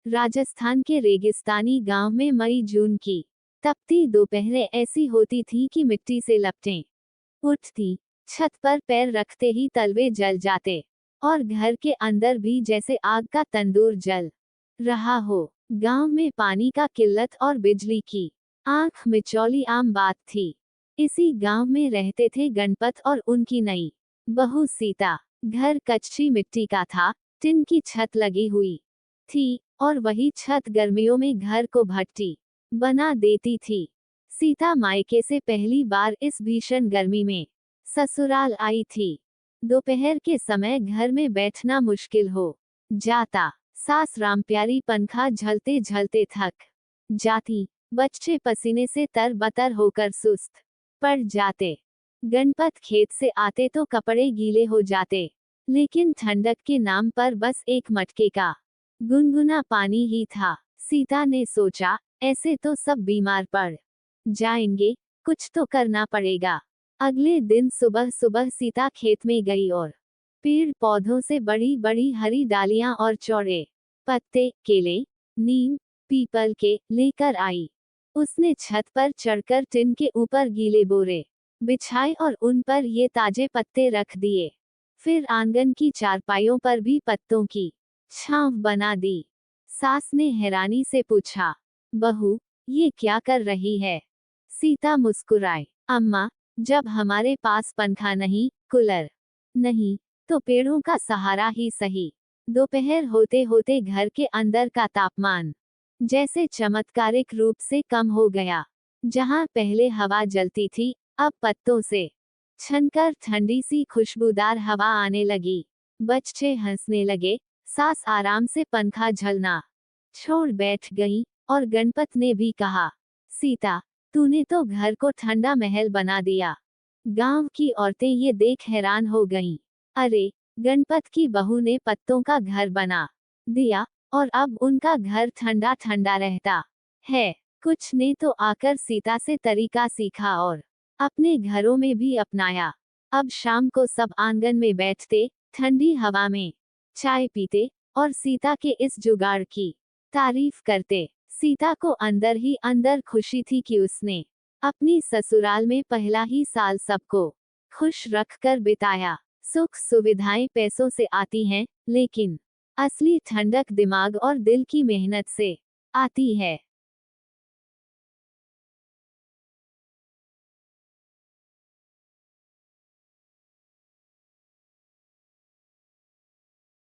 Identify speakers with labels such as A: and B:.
A: राजस्थान के रेगिस्तानी गांव में मई जून की तपती दोपहरें ऐसी होती थी कि मिट्टी से लपटें उठती। छत पर पैर रखते ही तलवे जल जाते और घर के अंदर भी जैसे आग का तंदूर जल रहा हो। गांव में पानी का किल्लत और बिजली की आंख मिचौली आम बात थी। इसी गांव में रहते थे गणपत और उनकी नई बहू सीता। घर कच्ची मिट्टी का था, टिन की छत लगी हुई थी और वही छत गर्मियों में घर को भट्टी बना देती थी। सीता मायके से पहली बार इस भीषण गर्मी में ससुराल आई थी। दोपहर के समय घर में बैठना मुश्किल हो जाता। सास रामप्यारी पंखा झलते झलते थक जाती। बच्चे पसीने से तरबतर होकर सुस्त पड़ जाते। गणपत खेत से आते तो कपड़े गीले हो जाते, लेकिन ठंडक के नाम पर बस एक मटके का गुनगुना पानी ही था। सीता ने सोचा, ऐसे तो सब बीमार पड़ जाएंगे, कुछ तो करना पड़ेगा। अगले दिन सुबह सुबह सीता खेत में गई और पेड़ पौधों से बड़ी बड़ी हरी डालियां और चौड़े पत्ते, केले, नीम, पीपल के लेकर आई। उसने छत पर चढ़कर टिन के ऊपर गीले बोरे बिछाए और उन पर ये ताजे पत्ते रख दिए। फिर आंगन की चारपाइयों पर भी पत्तों की छांव बना दी। सास ने हैरानी से पूछा, बहू, ये क्या कर रही है? सीता मुस्कुराई, अम्मा, जब हमारे पास पंखा नहीं, कूलर नहीं, तो पेड़ों का सहारा ही सही। दोपहर होते होते घर के अंदर का तापमान जैसे चमत्कारिक रूप से कम हो गया। जहां पहले हवा जलती थी, अब पत्तों से छनकर ठंडी सी खुशबूदार हवा आने लगी। बच्चे हंसने लगे, सास आराम से पंखा झलना छोड़ बैठ गई और गणपत ने भी कहा, सीता, तूने तो घर को ठंडा महल बना दिया। गांव की औरतें ये देख हैरान हो गईं। अरे, गणपत की बहू ने पत्तों का घर बना दिया और अब उनका घर ठंडा ठंडा रहता है। कुछ ने तो आकर सीता से तरीका सीखा और अपने घरों में भी अपनाया। अब शाम को सब आंगन में बैठते, ठंडी हवा में चाय पीते और सीता के इस जुगाड़ की तारीफ करते। सीता को अंदर ही अंदर खुशी थी कि उसने अपनी ससुराल में पहला ही साल सबको खुश रखकर बिताया। सुख सुविधाएं पैसों से आती हैं, लेकिन असली ठंडक दिमाग और दिल की मेहनत से आती है।